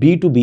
B2B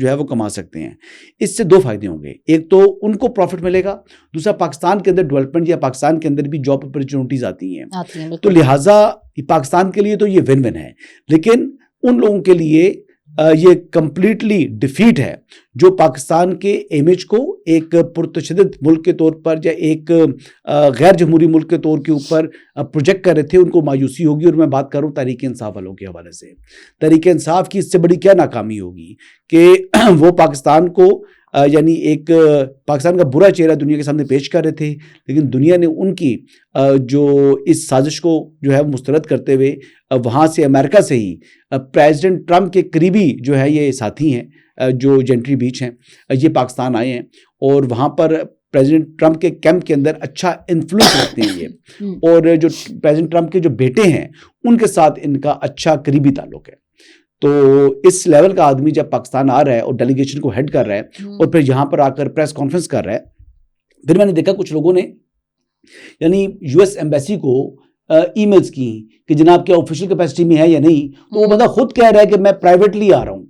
جو ہے وہ کما سکتے ہیں. اس سے 2 فائدے ہوں گے. ایک تو ان کو پروفٹ ملے گا, دوسرا پاکستان کے اندر ڈیولپمنٹ یا پاکستان کے اندر بھی جاب اپرچونٹیز آتی ہیں. تو لہٰذا پاکستان کے لیے تو یہ ون ون ہے, لیکن ان لوگوں کے لیے یہ کمپلیٹلی ڈیفیٹ ہے جو پاکستان کے امیج کو ایک پرتشدد ملک کے طور پر یا ایک غیر جمہوری ملک کے طور کے اوپر پروجیکٹ کر رہے تھے. ان کو مایوسی ہوگی. اور میں بات کروں تحریک انصاف والوں کے حوالے سے, تحریک انصاف کی اس سے بڑی کیا ناکامی ہوگی کہ وہ پاکستان کو یعنی ایک پاکستان کا برا چہرہ دنیا کے سامنے پیش کر رہے تھے, لیکن دنیا نے ان کی جو اس سازش کو جو ہے مسترد کرتے ہوئے وہاں سے امریکہ سے ہی پریزیڈنٹ ٹرمپ کے قریبی جو ہے یہ ساتھی ہیں جو جنٹری بیچ ہیں, یہ پاکستان آئے ہیں اور وہاں پر پریزیڈنٹ ٹرمپ کے کیمپ کے اندر اچھا انفلوئنس رکھتے ہیں یہ, اور جو پریزیڈنٹ ٹرمپ کے جو بیٹے ہیں ان کے ساتھ ان کا اچھا قریبی تعلق ہے. تو اس لیول کا آدمی جب پاکستان آ رہا ہے اور ڈیلیگیشن کو ہیڈ کر رہا ہے اور پھر یہاں پر آ کر پریس کانفرنس کر رہا ہے, پھر میں نے دیکھا کچھ لوگوں نے یعنی یو ایس ایمبیسی کو ای میلز کی کہ جناب کیا آفیشیل کیپیسٹی میں ہے یا نہیں, تو وہ بندہ خود کہہ رہا ہے کہ میں پرائیویٹلی آ رہا ہوں.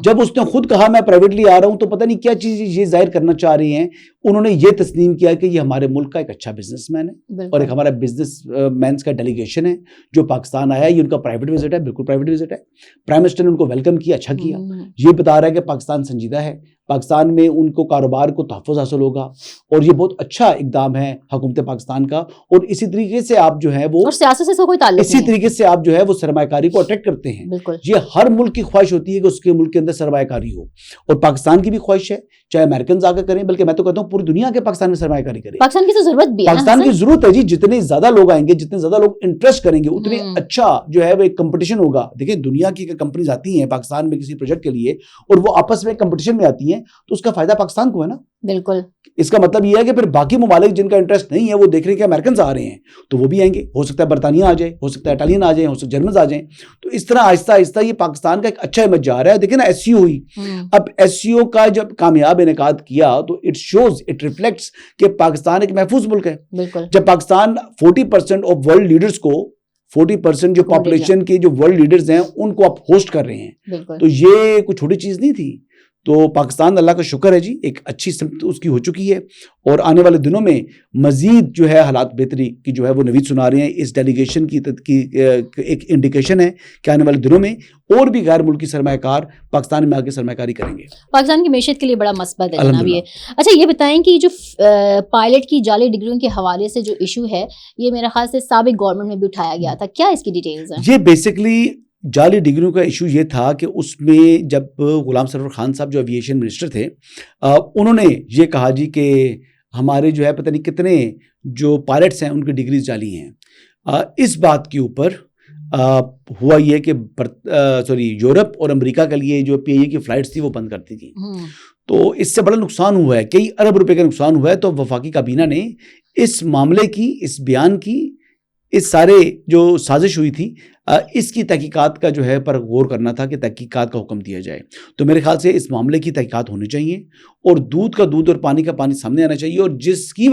جب اس نے خود کہا میں پرائیویٹلی آ رہا ہوں تو پتہ نہیں کیا چیز یہ ظاہر کرنا چاہ رہی ہیں. انہوں نے یہ تسلیم کیا کہ یہ ہمارے ملک کا ایک اچھا بزنس مین ہے اور ایک ہمارا بزنس مینس کا ڈیلیگیشن ہے جو پاکستان آیا ہے. یہ ان کا پرائیویٹ وزٹ ہے, بالکل پرائیویٹ وزٹ ہے. پرائم منسٹر نے ان کو ویلکم کیا, اچھا کیا. یہ بتا رہا ہے کہ پاکستان سنجیدہ ہے, پاکستان میں ان کو کاروبار کو تحفظ حاصل ہوگا, اور یہ بہت اچھا اقدام ہے حکومت پاکستان کا. اور اسی طریقے سے آپ جو ہے وہ سیاست سے کوئی تعلق اسی طریقے سے آپ جو ہے وہ سرمایہ کاری کو اٹریکٹ کرتے ہیں. یہ ہر ملک کی خواہش ہوتی ہے کہ اس کے ملک کے اندر سرمایہ کاری ہو, اور پاکستان کی بھی خواہش ہے چاہے امریکنز آ کر کریں, بلکہ میں تو کہتا ہوں پوری دنیا کے پاکستان میں سرمایہ کاری کریں. پاکستان کی تو ضرورت بھی ہے, پاکستان کی ضرورت ہے جی. جتنے زیادہ لوگ آئیں گے, جتنے زیادہ لوگ انٹرسٹ کریں گے, اتنے اچھا جو ہے وہ ایک کمپٹیشن ہوگا. دیکھیں دنیا کی کمپنیز آتی ہیں پاکستان میں کسی پروجیکٹ کے لیے اور وہ آپس میں کمپٹیشن میں آتی ہیں, تو اس کا فائدہ پاکستان کو ہے نا. بالکل. اس کا مطلب یہ ہے کہ پھر باقی ممالک جن کا انٹرسٹ نہیں ہے وہ دیکھ رہے ہیں کہ امریکنز آ رہے ہیں تو وہ بھی آئیں گے. ہو سکتا ہے برطانیہ آ جائے, ہو سکتا ہے اٹالین آ جائیں, ہو سکتا ہے جرمنز آ جائیں. تو اس طرح آہستہ آہستہ یہ پاکستان کا ایک اچھا امیج جا رہا ہے. دیکھیں نا ایس سی او ہوئی, اب ایس سی او کا جب کامیاب انعقاد کیا تو اٹ شوز, اٹ ریفلیکٹس کہ پاکستان ایک محفوظ ملک ہے. جب پاکستان 40% آف ورلڈ لیڈرز کو 40% جو پاپولیشن کے جو ورلڈ لیڈرز ہیں ان کو آپ ہوسٹ کر رہے ہیں, تو یہ کوئی چھوٹی چیز نہیں تھی. تو پاکستان اللہ کا شکر ہے جی, ایک اچھی سمت اس کی ہو چکی ہے, اور آنے والے دنوں میں مزید جو ہے حالات بہتری کی جو ہے وہ نوید سنا رہے ہیں. اس ڈیلیگیشن کی ایک انڈیکیشن ہے کہ آنے والے دنوں میں اور بھی غیر ملکی سرمایہ کار پاکستان میں آ کے سرمایہ کاری کریں گے. پاکستان کی معیشت کے لیے بڑا مثبت ہے جناب یہ. اچھا یہ بتائیں کہ جو پائلٹ کی جعلی ڈگریوں کے حوالے سے جو ایشو ہے, یہ میرا خیال سے سابق گورنمنٹ میں بھی اٹھایا گیا تھا, کیا اس کی ڈیٹیلز ہیں؟ یہ بیسکلی جعلی ڈگریوں کا ایشو یہ تھا کہ اس میں جب غلام سرور خان صاحب جو ایویشن منسٹر تھے, انہوں نے یہ کہا جی کہ ہمارے جو ہے پتہ نہیں کتنے جو پائلٹس ہیں ان کی ڈگریز جعلی ہیں. اس بات کے اوپر ہوا یہ کہ یورپ اور امریکہ کے لیے جو پی آئی اے کی فلائٹس تھی وہ بند کرتی تھی, تو اس سے بڑا نقصان ہوا ہے, کئی ارب روپے کا نقصان ہوا ہے. تو وفاقی کابینہ نے اس معاملے کی, اس بیان کی, اس سارے جو سازش ہوئی تھی اس کی تحقیقات کا جو ہے پر غور کرنا تھا کہ تحقیقات کا حکم دیا جائے. تو میرے خیال سے اس معاملے کی تحقیقات ہونی چاہیے اور دودھ کا دودھ اور پانی کا پانی سامنے آنا چاہیے, اور جس کی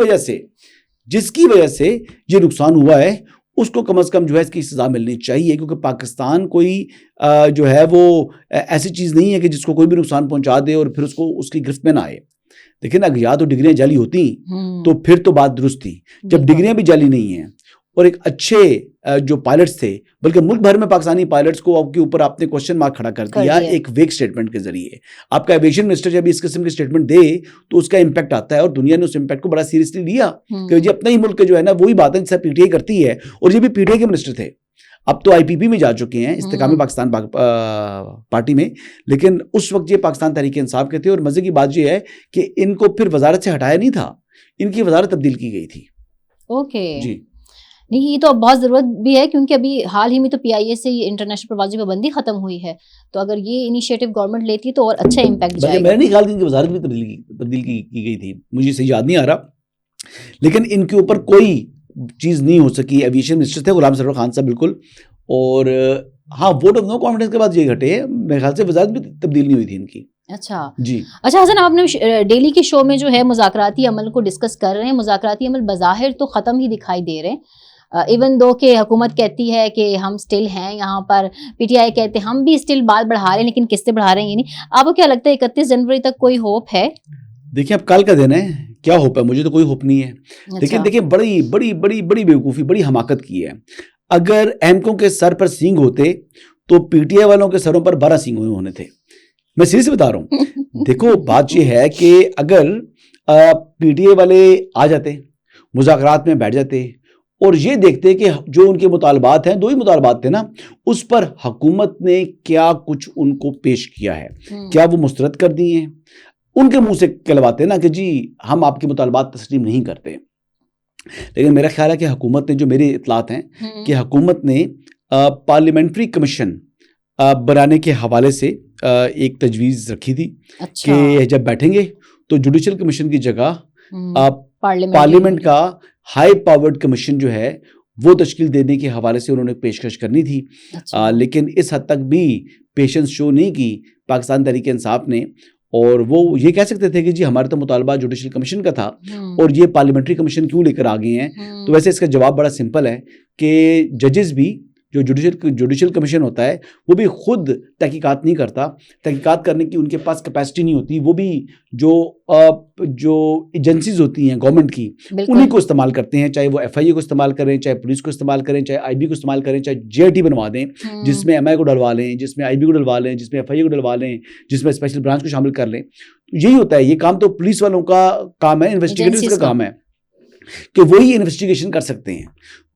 وجہ سے یہ نقصان ہوا ہے اس کو کم از کم جو ہے اس کی سزا ملنی چاہیے, کیونکہ پاکستان کوئی جو ہے وہ ایسی چیز نہیں ہے کہ جس کو کوئی بھی نقصان پہنچا دے اور پھر اس کو اس کی گرفت میں نہ آئے. دیکھیں نا, یا تو ڈگریاں جعلی ہوتی تو پھر تو بات درست تھی. جب ڈگریاں بھی جعلی نہیں ہیں اور ایک اچھے جو پائلٹس تھے, بلکہ ملک بھر میں پاکستانی پائلٹس کو آپ کے اوپر آپ نے کوشچن مارک کھڑا کر دیا ایک ویک سٹیٹمنٹ کے ذریعے. آپ کا ایویشن منسٹر جب اس قسم کی سٹیٹمنٹ دے تو اس کا امپیکٹ آتا ہے, اور دنیا نے اس امپیکٹ کو بڑا سیریسلی لیا کہ یہ اپنا ہی ملک جو ہے نا وہی بات ہے جسے پی ٹی آئی کرتی ہے, اور یہ بھی پی ٹی آئی کے منسٹر تھے. اب تو آئی پی پی میں جا چکے ہیں, استحکام پاکستان پارٹی میں, لیکن اس وقت یہ پاکستان تحریک انصاف کے تھے. اور مزے کی بات یہ ہے کہ ان کو پھر وزارت سے ہٹایا نہیں تھا, ان کی وزارت تبدیل کی گئی تھی. اوکے جی نہیں, یہ تو بہت ضرورت بھی ہے کیونکہ ابھی حال ہی میں تو پی آئی اے سے انٹرنیشنل پروازی پابندی ختم ہوئی ہے, تو اگر یہ انیشیٹو گورنمنٹ لیتی ہے تو اور اچھا امپیکٹ جائے گا. میں نہیں خیال کہ ان کی وزارت بھی تبدیل کی گئی تھی, مجھے صحیح یاد نہیں آ رہا, لیکن ان کے اوپر کوئی چیز نہیں ہو سکی. ایویشن منسٹر تھے غلام سرور خان صاحب بالکل, اور ہاں ووٹ آف نو کانفیڈنس کے بعد یہ گھٹے ہیں. میرے خیال سے وزارت بھی تبدیل نہیں ہوئی تھی ان کی. اچھا جی. اچھا حسن, آپ نے ڈیلی کے شو میں جو ہے مذاکراتی عمل کو ڈسکس کر رہے ہیں. مذاکراتی عمل بظاہر تو ختم ہی دکھائی دے رہے ہیں, ایون دو کہ حکومت کہتی ہے کہ ہم اسٹل ہیں یہاں پر, پی ٹی آئی کہتے ہیں ہم بھی اسٹل بات بڑھا رہے ہیں, لیکن کس سے بڑھا رہے ہیں یہ نہیں. آپ کو کیا لگتا ہے 31 جنوری تک کوئی ہوپ ہے؟ دیکھیں اب کل کا دن ہے, کیا ہوپ ہے, مجھے تو کوئی ہوپ نہیں ہے. لیکن دیکھیں بڑی بڑی بڑی بڑی بیوقوفی, بڑی حماقت کی ہے. اگر احمقوں کے سر پر سینگ ہوتے تو پی ٹی آئی والوں کے سروں پر 12 سینگ ہونے تھے. میں سیریس بتا رہا ہوں. دیکھو بات یہ ہے کہ اگر پی ٹی آئی والے آ جاتے, مذاکرات میں بیٹھ جاتے اور یہ دیکھتے کہ جو ان کے مطالبات ہیں, 2 ہی مطالبات تھے نا, اس پر حکومت نے کیا کچھ ان کو پیش کیا ہے, کیا وہ مسترد کر دی ہیں, ان کے منہ سے کہلواتے نا کہ جی ہم آپ کے مطالبات تسلیم نہیں کرتے. لیکن میرا خیال ہے کہ حکومت نے, جو میری اطلاعات ہیں کہ حکومت نے پارلیمنٹری کمیشن بنانے کے حوالے سے ایک تجویز رکھی تھی کہ جب بیٹھیں گے تو جوڈیشل کمیشن کی جگہ پارلیمنٹ کا ہائی پاورڈ کمیشن جو ہے وہ تشکیل دینے کے حوالے سے انہوں نے پیشکش کرنی تھی. لیکن اس حد تک بھی پیشنس شو نہیں کی پاکستان تحریک انصاف نے, اور وہ یہ کہہ سکتے تھے کہ جی ہمارا تو مطالبہ جوڈیشل کمیشن کا تھا اور یہ پارلیمنٹری کمیشن کیوں لے کر آ گئے ہیں. تو ویسے اس کا جواب بڑا سمپل ہے کہ ججز بھی, جو جوڈیشل کمیشن ہوتا ہے وہ بھی خود تحقیقات نہیں کرتا, تحقیقات کرنے کی ان کے پاس کیپیسٹی نہیں ہوتی. وہ بھی جو ایجنسیز ہوتی ہیں گورنمنٹ کی انہیں کو استعمال کرتے ہیں, چاہے وہ ایف آئی اے کو استعمال کریں, چاہے پولیس کو استعمال کریں, چاہے آئی بی کو استعمال کریں, چاہے جے آئی ٹی بنوا دیں جس میں ایم آئی کو ڈلوا لیں, جس میں آئی بی کو ڈلوا لیں, جس میں ایف آئی اے کو ڈلوا لیں, جس میں اسپیشل برانچ کو شامل کر لیں. یہی ہوتا ہے, یہ کام تو پولیس والوں کا کام ہے, انویسٹیگیٹرز کا کام ہے کہ وہی انویسٹیگیشن کر سکتے ہیں.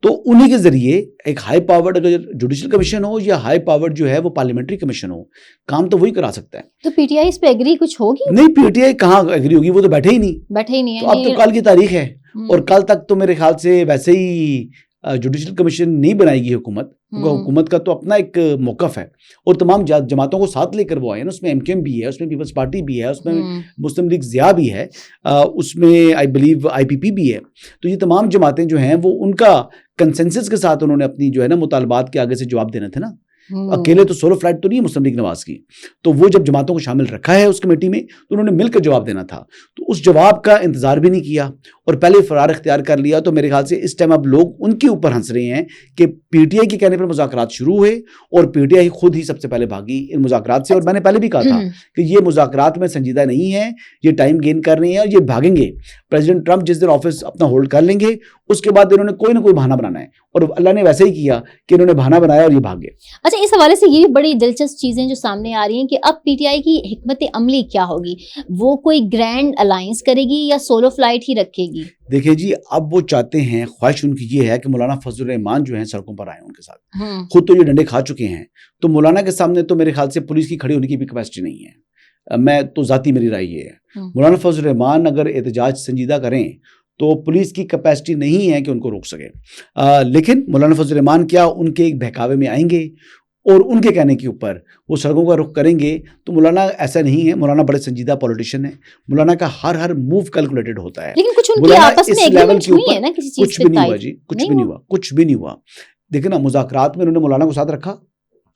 تو انہی کے ذریعے ایک ہائی پاورڈ اگر جوڈیشل کمیشن ہو یا ہائی پاورڈ جو ہے وہ پارلیمنٹری کمیشن ہو, کام تو وہی کرا سکتا ہے. تو پی ٹی آئی اس پہ ایگری کچھ ہوگی؟ نہیں, پی ٹی آئی کہاں ایگری ہوگی, وہ تو بیٹھے ہی نہیں. تو اب تو کل کی تاریخ ہے اور کل تک تو میرے خیال سے ویسے ہی جوڈیشل کمیشن نہیں بنائے گی حکومت, کیونکہ حکومت کا تو اپنا ایک موقف ہے اور تمام جماعتوں کو ساتھ لے کر وہ آئے نا. اس میں ایم کیو ایم بھی ہے, اس میں پیپلز پارٹی بھی ہے, اس میں مسلم لیگ ضیاء بھی ہے, اس میں آئی بلیو آئی پی پی بھی ہے. تو یہ تمام جماعتیں جو ہیں وہ ان کا کنسنسس کے ساتھ انہوں نے اپنی جو ہے نا مطالبات کے آگے سے جواب دینا تھا نا. اکیلے تو سولو فلائٹ تو نہیں ہے مسلم لیگ نواز کی, تو وہ جب جماعتوں کو شامل رکھا ہے اس کمیٹی میں تو انہوں نے مل کر جواب دینا تھا. تو اس جواب کا انتظار بھی نہیں کیا اور پہلے فرار اختیار کر لیا. تو میرے خیال سے اس ٹائم اب لوگ ان کے اوپر ہنس رہے ہیں کہ پی ٹی آئی کے کہنے پر مذاکرات شروع ہوئے اور پی ٹی آئی خود ہی سب سے پہلے بھاگی ان مذاکرات سے. اور میں نے پہلے بھی کہا تھا کہ یہ مذاکرات میں سنجیدہ نہیں ہے, یہ ٹائم گین کر رہے ہیں اور یہ بھاگیں گے. پریزیڈنٹ ٹرمپ جس دن آفس اپنا ہولڈ کر لیں گے اس کے بعد انہوں نے کوئی نہ کوئی بہانہ بنانا ہے, اور اللہ نے ویسے ہی کیا کہ انہوں نے بہانہ بنایا اور یہ بھاگ گئے. اچھا, اس حوالے سے یہ بڑی دلچسپ چیزیں جو سامنے آ رہی ہیں کہ اب پی ٹی آئی کی حکمت عملی کیا ہوگی, وہ کوئی گرینڈ الائنس کرے گی یا سولو فلائٹ ہی رکھے گی؟ دیکھیں جی, اب وہ چاہتے ہیں, خواہش ان کی یہ ہے کہ مولانا فضل الرحمان جو ہیں سڑکوں پر آئے ان کے ساتھ. خود تو یہ ڈنڈے کھا چکے ہیں, تو مولانا کے سامنے تو میرے خیال سے پولیس کی کھڑی ہونے کی بھی کیپیسٹی نہیں ہے. میں تو ذاتی میری رائے یہ ہے, مولانا فضل الرحمان اگر احتجاج سنجیدہ کریں تو پولیس کی کیپیسٹی نہیں ہے کہ ان کو روک سکے. لیکن مولانا فضل الرحمان کیا ان کے ایک بہکاوے میں آئیں گے اور ان کے کہنے کے اوپر وہ سڑکوں کا رخ کریں گے؟ تو مولانا ایسا نہیں ہے, مولانا بڑے سنجیدہ پولیٹیشین ہے, مولانا کا ہر موو کیلکولیٹڈ ہوتا ہے. لیکن کچھ ان کی آپس میں ایگریمنٹ ہوئی ہے نا کسی چیز کچھ بھی نہیں ہوا جی, کچھ بھی نہیں ہوا. دیکھیں نا, مذاکرات میں انہوں نے مولانا کو ساتھ رکھا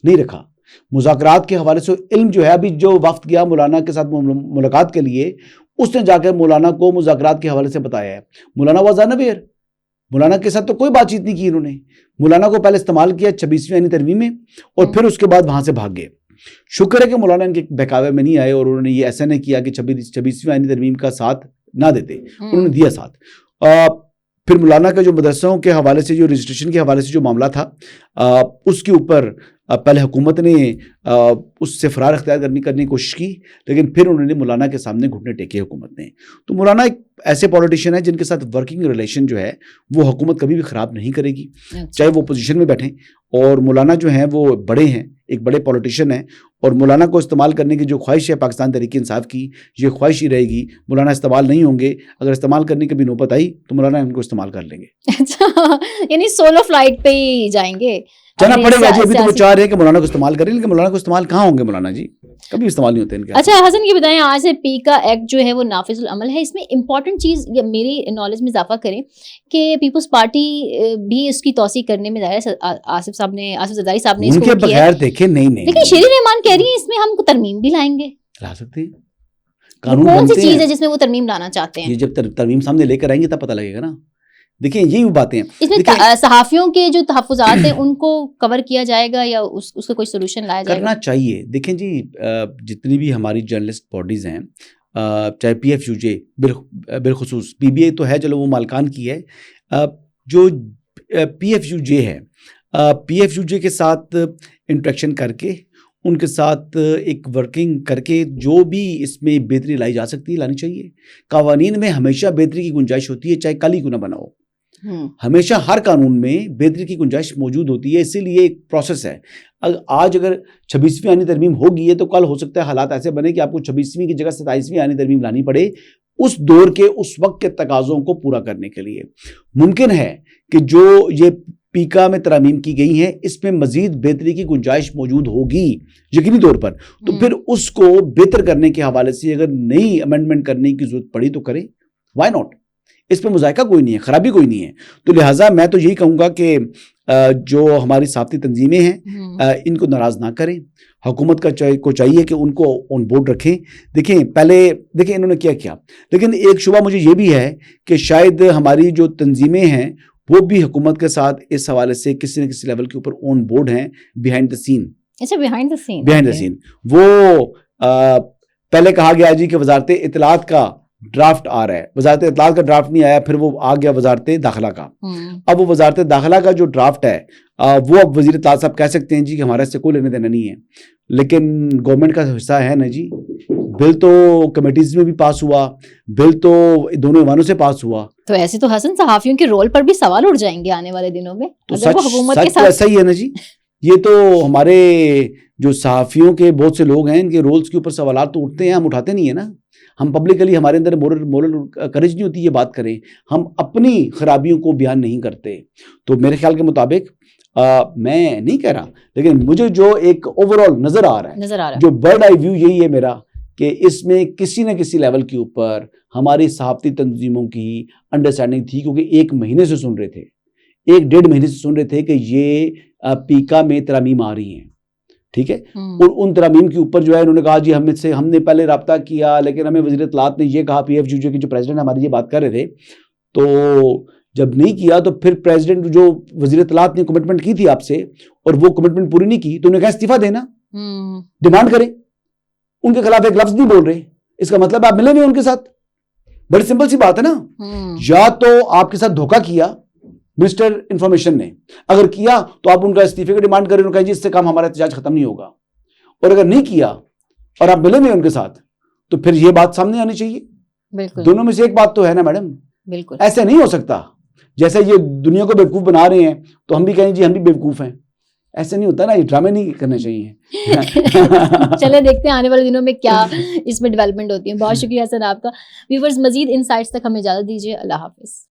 نہیں رکھا. مذاکرات کے حوالے سے علم جو ہے, ابھی جو وفد گیا مولانا کے ساتھ ملاقات کے لیے, اس نے جا کے مولانا کو مذاکرات کے حوالے سے بتایا ہے. مولانا واز انویئر, مولانا کے ساتھ تو کوئی بات چیت نہیں کی انہوں نے. مولانا کو پہلے استعمال کیا 26ویں آئینی ترمیم میں اور پھر اس کے بعد وہاں سے بھاگ گئے. شکر ہے کہ مولانا ان کے بہکاوے میں نہیں آئے اور انہوں نے یہ ایسا نہیں کیا کہ 26ویں آئینی ترمیم کا ساتھ نہ دیتے, انہوں نے دیا ساتھ. پھر مولانا کا جو مدرسوں کے حوالے سے, جو رجسٹریشن کے حوالے سے جو معاملہ تھا, اس کے اوپر پہلے حکومت نے اس سے فرار اختیار کرنے کی کوشش کی, لیکن پھر انہوں نے مولانا کے سامنے گھٹنے ٹیکے حکومت نے. تو مولانا ایک ایسے پولیٹیشین ہے جن کے ساتھ ورکنگ ریلیشن جو ہے وہ حکومت کبھی بھی خراب نہیں کرے گی, چاہے وہ اپوزیشن میں بیٹھیں. اور مولانا جو ہیں وہ بڑے ہیں, ایک بڑے پولیٹیشین ہیں, اور مولانا کو استعمال کرنے کی جو خواہش ہے پاکستان تحریک انصاف کی, یہ خواہش ہی رہے گی. مولانا استعمال نہیں ہوں گے, اگر استعمال کرنے کی بھی نوبت آئی تو مولانا ان کو استعمال کر لیں گے. اچھا, یعنی سولو فلائٹ پہ ہی جائیں گے, جانا پڑے گا جی. ابھی تو وہ چاہ رہے ہیں کہ مولانا کو استعمال کریں, لیکن مولانا کو استعمال کہاں ہوں گے مولانا جی, کبھی استعمال نہیں ہوتے ان کے. اچھا حسن, یہ بتائیں, آج سے پی کا ایکٹ جو ہے وہ نافذ العمل ہے. اس میں امپورٹنٹ چیز میری نالج میں اضافہ کریں کہ پیپلز پارٹی بھی اس کی توسیع کرنے میں ظاہر ہے آصف زرداری صاحب نے اس کو کیا ہے. بغیر دیکھے نہیں, لیکن شیری رحمان کہہ رہی ہیں اس میں ہم ترمیم بھی لائیں گے. لا سکتے ہیں, قانون کون سی چیز ہے جس میں وہ ترمیم لانا چاہتے ہیں؟ یہ جب ترمیم سامنے لے کر آئیں گے تب پتہ لگے گا نا دیکھیں یہی وہ باتیں ہیں. اس میں صحافیوں کے جو تحفظات ہیں ان کو کور کیا جائے گا یا اس کا کوئی سولوشن لایا جائے گا؟ کرنا چاہیے. دیکھیں جی جتنی بھی ہماری جرنلسٹ باڈیز ہیں, چاہے پی ایف یو جے بالخصوص, پی بی اے تو ہے چلو وہ مالکان کی ہے, جو پی ایف یو جے ہے, پی ایف یو جے کے ساتھ انٹریکشن کر کے ان کے ساتھ ایک ورکنگ کر کے جو بھی اس میں بہتری لائی جا سکتی ہے لانی چاہیے. قوانین میں ہمیشہ بہتری کی گنجائش ہوتی ہے, چاہے کل ہی کیوں نہ بناؤ, ہمیشہ ہر قانون میں بہتری کی گنجائش موجود ہوتی ہے. اسی لیے ایک پروسیس ہے. آج اگر 26ویں آئینی ترمیم ہوگی ہے تو کل ہو سکتا ہے حالات ایسے بنے کہ آپ کو 26ویں کی جگہ 27ویں آئینی ترمیم لانی پڑے اس دور کے اس وقت کے تقاضوں کو پورا کرنے کے لیے. ممکن ہے کہ جو یہ پیکا میں ترامیم کی گئی ہیں اس میں مزید بہتری کی گنجائش موجود ہوگی یقینی طور پر, تو پھر اس کو بہتر کرنے کے حوالے سے اگر نئی امینڈمنٹ کرنے کی ضرورت پڑی تو کریں, وائی ناٹ. اس پہ مذائقہ کوئی نہیں ہے, خرابی کوئی نہیں ہے. تو لہٰذا میں تو یہی کہوں گا کہ جو ہماری صحافتی تنظیمیں ہیں ان کو ناراض نہ کریں. حکومت کو چاہیے کہ ان کو آن بورڈ رکھیں. دیکھیں پہلے دیکھیں انہوں نے کیا, لیکن ایک شبہ مجھے یہ بھی ہے کہ شاید ہماری جو تنظیمیں ہیں وہ بھی حکومت کے ساتھ اس حوالے سے کسی نہ کسی لیول کے اوپر آن بورڈ ہیں بیہائنڈ دا سین. اچھا, بیہائنڈ دا سین. وہ پہلے کہا گیا جی کہ وزارت اطلاعات کا ڈرافٹ آ رہا ہے, وزارت اطلاعات کا ڈرافٹ نہیں آیا, پھر وہ آ گیا وزارت داخلہ کا. اب وہ وزارت داخلہ کا جو ڈرافٹ ہے وہ اب وزیر اطلاعات صاحب کہہ سکتے ہیں جی کہ ہمارا اس سے کوئی لینے دینا نہیں ہے, لیکن گورنمنٹ کا حصہ ہے نا جی. بل تو کمیٹیز میں بھی پاس ہوا, بل تو دونوں ایوانوں سے پاس ہوا. تو ایسے تو حسن صحافیوں کے رول پر بھی سوال اٹھ جائیں گے آنے والے دنوں میں اگر وہ حکومت کے ساتھ. ایسا ہی ہے نا جی. یہ تو ہمارے جو صحافیوں کے بہت سے لوگ ہیں ان کے رولز کے اوپر سوالات تو اٹھتے ہیں, ہم اٹھاتے نہیں ہیں نا. ہم پبلکلی ہمارے اندر مورل کریج نہیں ہوتی یہ بات کریں, ہم اپنی خرابیوں کو بیان نہیں کرتے. تو میرے خیال کے مطابق میں نہیں کہہ رہا, لیکن مجھے جو ایک اوور آل نظر آ رہا ہے جو برڈ آئی ویو یہی ہے میرا کہ اس میں کسی نہ کسی لیول کے اوپر ہماری صحافتی تنظیموں کی انڈرسٹینڈنگ تھی, کیونکہ 1 مہینے سے سن رہے تھے, 1-1.5 مہینے سے سن رہے تھے کہ یہ پیکا میں ترامیم آ رہی ہیں. ٹھیک ہے, اور ان ترامیم کے اوپر جو ہے انہوں نے کہا جی ہم نے پہلے رابطہ کیا, لیکن ہمیں وزیر اطلاعات نے یہ کہا, پی ایف یو جے کے جو پریزیڈنٹ ہماری یہ بات کر رہے تھے, تو جب نہیں کیا تو پھر پریزیڈنٹ جو وزیر اطلاعات نے کمٹمنٹ کی تھی آپ سے اور وہ کمٹمنٹ پوری نہیں کی تو انہوں نے کہا استعفیٰ دینا, ڈیمانڈ کریں. ان کے خلاف ایک لفظ نہیں بول رہے, اس کا مطلب آپ ملے ہوئے ان کے ساتھ. بڑی سمپل سی بات ہے نا. یا تو آپ کے ساتھ دھوکہ کیا مسٹر انفارمیشن نے, اگر کیا تو آپ ان کا استعفے کا ڈیمانڈ کریں, کہیں جی اس سے کام ہمارا احتجاج ختم نہیں ہوگا. اور اگر نہیں کیا اور آپ ملے ہوئے ان کے ساتھ تو پھر یہ بات سامنے آنی چاہیے. بالکل, دونوں میں سے ایک بات تو ہے نا میڈم. بالکل, ایسے نہیں ہو سکتا جیسے یہ دنیا کو بیوقوف بنا رہے ہیں تو ہم بھی کہیں جی ہم بھی بیوقوف ہیں. ایسے نہیں ہوتا نا, یہ ڈرامے نہیں کرنے چاہیے. چلے دیکھتے ہیں آنے والے دنوں میں کیا اس میں ڈیولپمنٹ ہوتی ہے. بہت شکریہ سر آپ کا. ویورز مزید انسائٹس تک ہمیں اجازت دیجیے. اللہ حافظ.